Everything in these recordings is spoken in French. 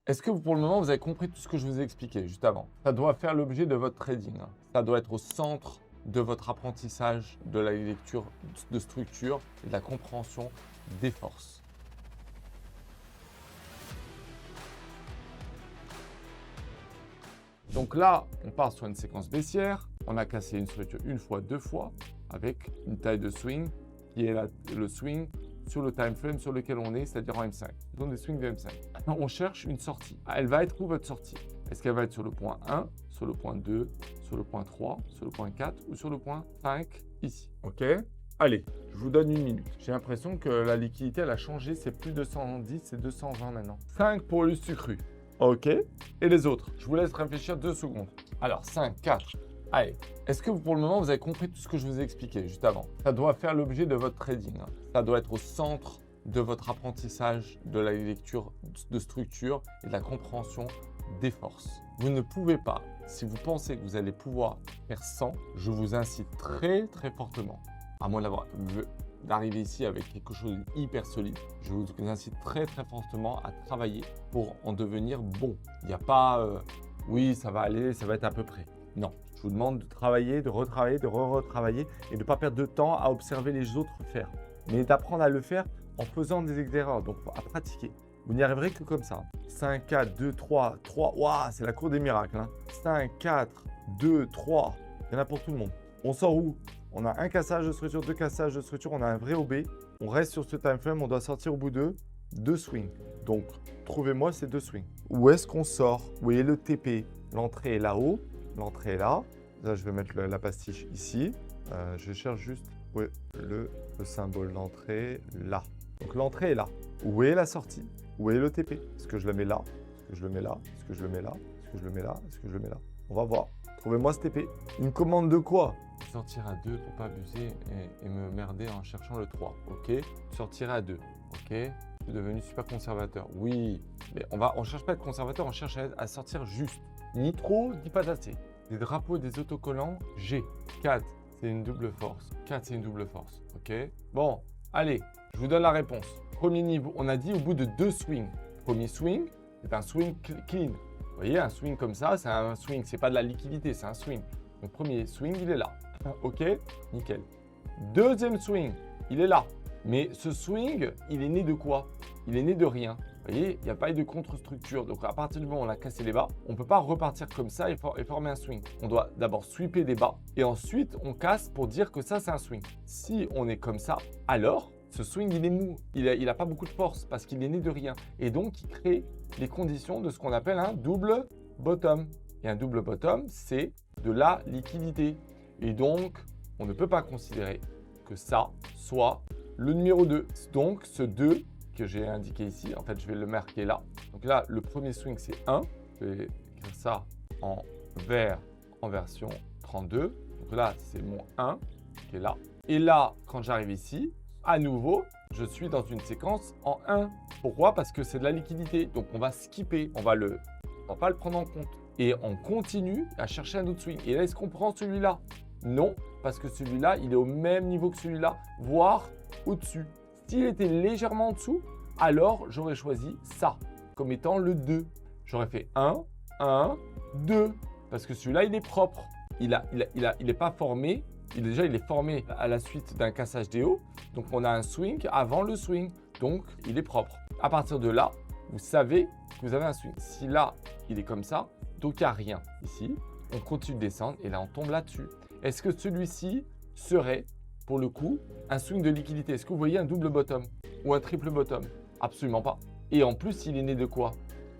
Est-ce que pour le moment, vous avez compris tout ce que je vous ai expliqué juste avant? Ça doit faire l'objet de votre trading, hein. Ça doit être au centre de votre apprentissage de la lecture de structure et de la compréhension des forces. Donc là, on part sur une séquence baissière. On a cassé une structure une fois, deux fois, avec une taille de swing qui est le swing sur le time frame sur lequel on est, c'est-à-dire en M5. Donc des swings de M5. Maintenant, on cherche une sortie. Elle va être où votre sortie? Est-ce qu'elle va être sur le point 1, sur le point 2, sur le point 3, sur le point 4 ou sur le point 5 ici? Ok? Allez, je vous donne une minute. J'ai l'impression que la liquidité, elle a changé. C'est plus 210, c'est 220 maintenant. 5 pour le sucru. Ok. Et les autres? Je vous laisse réfléchir 2 secondes. Alors, 5, 4. Allez. Est-ce que pour le moment, vous avez compris tout ce que je vous ai expliqué juste avant? Ça doit faire l'objet de votre trading, hein. Ça doit être au centre de votre apprentissage de la lecture de structure et de la compréhension des forces. Vous ne pouvez pas, si vous pensez que vous allez pouvoir faire 100, je vous incite très très fortement, à moins d'arriver ici avec quelque chose d'hyper solide, je vous incite très très fortement à travailler pour en devenir bon. Il n'y a pas oui, ça va aller, ça va être à peu près. Non, je vous demande de travailler, de retravailler, de retravailler et de ne pas perdre de temps à observer les autres faire, mais d'apprendre à le faire en faisant des erreurs, donc à pratiquer. Vous n'y arriverez que comme ça. 5, 4, 2, 3, 3. Waouh, c'est la cour des miracles, hein. 5, 4, 2, 3. Il y en a pour tout le monde. On sort où? On a un cassage de structure, deux cassages de structure, on a un vrai OB. On reste sur ce time frame, on doit sortir au bout de 2 swings. Donc, trouvez-moi ces 2 swings. Où est-ce qu'on sort? Où est le TP? L'entrée est là-haut, l'entrée est là. Là, je vais mettre la pastiche ici. Je cherche juste où est le symbole d'entrée, là. Donc, l'entrée est là. Où est la sortie? Où est le TP? Est-ce que je le mets là? Est-ce que je le mets là? Est-ce que je le mets là? Est-ce que je le mets là? Est-ce que je le mets là? On va voir. Trouvez-moi ce TP. Une commande de quoi? Sortir à 2 pour pas abuser et me merder en cherchant le 3. Ok. Sortir à 2. Ok. Je suis devenu super conservateur. Oui. Mais on cherche pas à être conservateur, on cherche à sortir juste. Ni trop, ni pas assez. Des drapeaux, des autocollants. G. 4. C'est une double force. 4, c'est une double force. Ok. Bon. Allez. Je vous donne la réponse. Premier niveau, on a dit au bout de 2 swings. Premier swing, c'est un swing clean. Vous voyez, un swing comme ça, c'est un swing, c'est pas de la liquidité, c'est un swing. Donc premier swing, il est là. Ok, nickel. Deuxième swing, il est là. Mais ce swing, il est né de quoi? Il est né de rien. Vous voyez, il n'y a pas eu de contre-structure. Donc à partir du moment où on a cassé les bas, on ne peut pas repartir comme ça et former un swing. On doit d'abord sweeper des bas et ensuite on casse pour dire que ça c'est un swing. Si on est comme ça, alors ce swing, il est mou, il n'a pas beaucoup de force parce qu'il est né de rien. Et donc, il crée les conditions de ce qu'on appelle un double bottom. Et un double bottom, c'est de la liquidité. Et donc, on ne peut pas considérer que ça soit le numéro 2. Donc, ce 2 que j'ai indiqué ici, en fait, je vais le marquer là. Donc là, le premier swing, c'est 1. Je vais écrire ça en vert en version 32. Donc là, c'est mon 1 qui est là. Et là, quand j'arrive ici, à nouveau, je suis dans une séquence en 1. Pourquoi? Parce que c'est de la liquidité. Donc, on va skipper. On va pas le prendre en compte. Et on continue à chercher un autre swing. Et là, est-ce qu'on prend celui-là? Non, parce que celui-là, il est au même niveau que celui-là, voire au-dessus. S'il était légèrement en dessous, alors j'aurais choisi ça comme étant le 2. J'aurais fait 1, 1, 2. Parce que celui-là, il est propre. Il n'est pas formé. Déjà, il est formé à la suite d'un cassage des hauts. Donc, on a un swing avant le swing. Donc, il est propre. À partir de là, vous savez que vous avez un swing. Si là, il est comme ça, donc il n'y a rien ici. On continue de descendre et là, on tombe là-dessus. Est-ce que celui-ci serait, pour le coup, un swing de liquidité? Est-ce que vous voyez un double bottom ou un triple bottom? Absolument pas. Et en plus, il est né de quoi?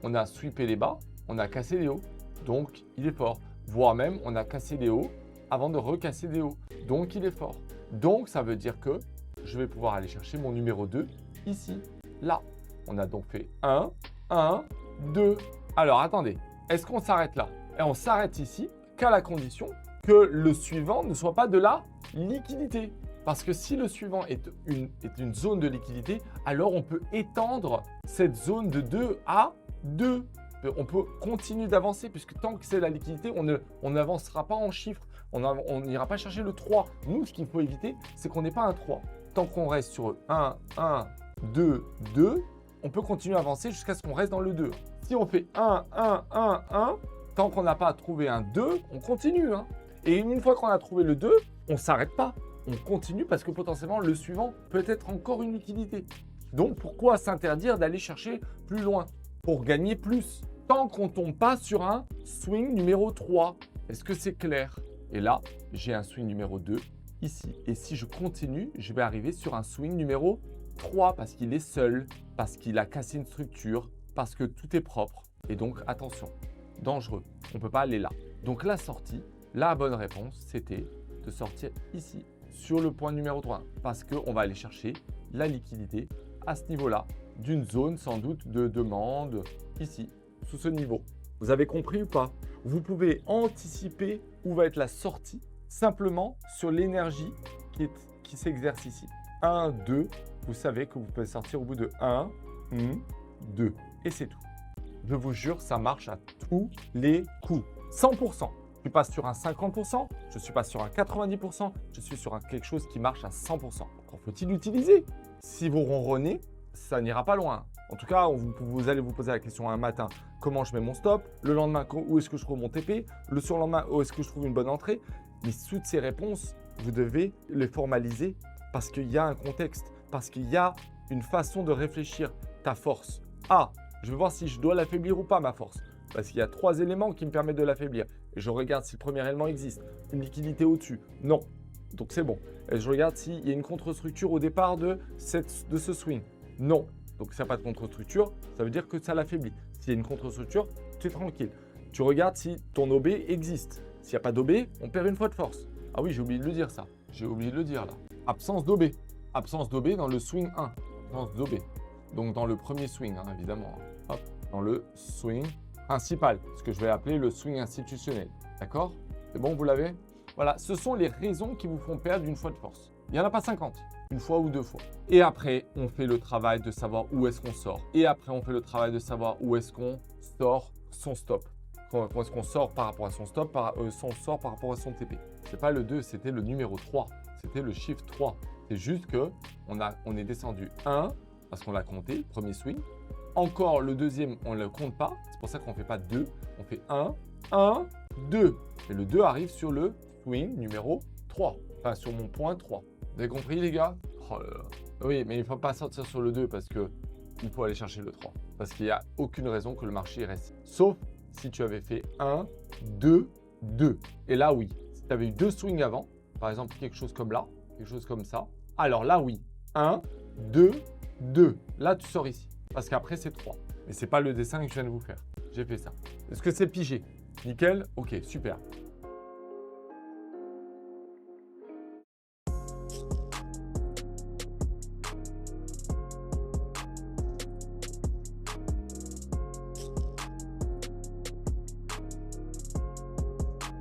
On a sweepé les bas, on a cassé les hauts. Donc, il est fort. Voire même, on a cassé les hauts avant de recasser des hauts. Donc, il est fort. Donc, ça veut dire que je vais pouvoir aller chercher mon numéro 2 ici, là. On a donc fait 1, 1, 2. Alors, attendez. Est-ce qu'on s'arrête là? Et on s'arrête ici qu'à la condition que le suivant ne soit pas de la liquidité. Parce que si le suivant est une zone de liquidité, alors on peut étendre cette zone de 2 à 2. On peut continuer d'avancer puisque tant que c'est la liquidité, on n'avancera pas en chiffres. On n'ira pas chercher le 3. Nous, ce qu'il faut éviter, c'est qu'on n'ait pas un 3. Tant qu'on reste sur 1, 1, 2, 2, on peut continuer à avancer jusqu'à ce qu'on reste dans le 2. Si on fait 1, 1, 1, 1, tant qu'on n'a pas trouvé un 2, on continue. Hein. Et une fois qu'on a trouvé le 2, on ne s'arrête pas. On continue parce que potentiellement, le suivant peut être encore une utilité. Donc, pourquoi s'interdire d'aller chercher plus loin pour gagner plus tant qu'on ne tombe pas sur un swing numéro 3? Est-ce que c'est clair? Et là, j'ai un swing numéro 2 ici. Et si je continue, je vais arriver sur un swing numéro 3 parce qu'il est seul, parce qu'il a cassé une structure, parce que tout est propre. Et donc, attention, dangereux. On ne peut pas aller là. Donc, la sortie, la bonne réponse, c'était de sortir ici, sur le point numéro 3. Parce qu'on va aller chercher la liquidité à ce niveau-là, d'une zone sans doute de demande ici, sous ce niveau. Vous avez compris ou pas? Vous pouvez anticiper où va être la sortie simplement sur l'énergie qui s'exerce ici. 1, 2, vous savez que vous pouvez sortir au bout de 1, 2. Et c'est tout. Je vous jure, ça marche à tous les coups. 100%. Je suis pas sur un 50%, je ne suis pas sur un 90%, je suis sur quelque chose qui marche à 100%. Encore faut-il l'utiliser. Si vous ronronnez, ça n'ira pas loin. En tout cas, vous allez vous poser la question un matin, comment je mets mon stop? Le lendemain, où est-ce que je trouve mon TP? Le surlendemain, où est-ce que je trouve une bonne entrée? Mais toutes ces réponses, vous devez les formaliser parce qu'il y a un contexte, parce qu'il y a une façon de réfléchir. Ta force. Ah, je vais voir si je dois l'affaiblir ou pas, ma force. Parce qu'il y a 3 éléments qui me permettent de l'affaiblir. Et je regarde si le premier élément existe. Une liquidité au-dessus. Non. Donc c'est bon. Et je regarde s'il y a une contre-structure au départ de ce swing. Non. Donc s'il n'y a pas de contre-structure, ça veut dire que ça l'affaiblit. S'il y a une contre-structure, tu es tranquille. Tu regardes si ton OB existe. S'il n'y a pas d'OB, on perd une fois de force. Ah oui, j'ai oublié de le dire ça. J'ai oublié de le dire là. Absence d'OB. Absence d'OB dans le swing 1. Absence d'OB. Donc dans le premier swing, hein, évidemment. Hop. Dans le swing principal, ce que je vais appeler le swing institutionnel. D'accord? C'est bon, vous l'avez? Voilà, ce sont les raisons qui vous font perdre une fois de force. Il n'y en a pas 50, une fois ou 2 fois. Et après, on fait le travail de savoir où est-ce qu'on sort. Et après, on fait le travail de savoir où est-ce qu'on sort son stop. Où est-ce qu'on sort par rapport à son stop, son sort par rapport à son TP. C'est pas le 2, c'était le numéro 3. C'était le chiffre 3. C'est juste que on est descendu 1 parce qu'on l'a compté, premier swing. Encore le deuxième, on ne le compte pas. C'est pour ça qu'on ne fait pas 2. On fait 1, 1, 2. Et le 2 arrive sur le swing numéro 3. Enfin, sur mon point 3. Vous avez compris, les gars? Oh là là. Oui, mais il ne faut pas sortir sur le 2 parce qu'il faut aller chercher le 3. Parce qu'il n'y a aucune raison que le marché reste. Sauf si tu avais fait 1, 2, 2. Et là, oui. Si tu avais eu 2 swings avant, par exemple, quelque chose comme là, quelque chose comme ça, alors là, oui. 1, 2, 2. Là, tu sors ici. Parce qu'après, c'est 3. Mais ce n'est pas le dessin que je viens de vous faire. J'ai fait ça. Est-ce que c'est pigé? Nickel? Ok, super.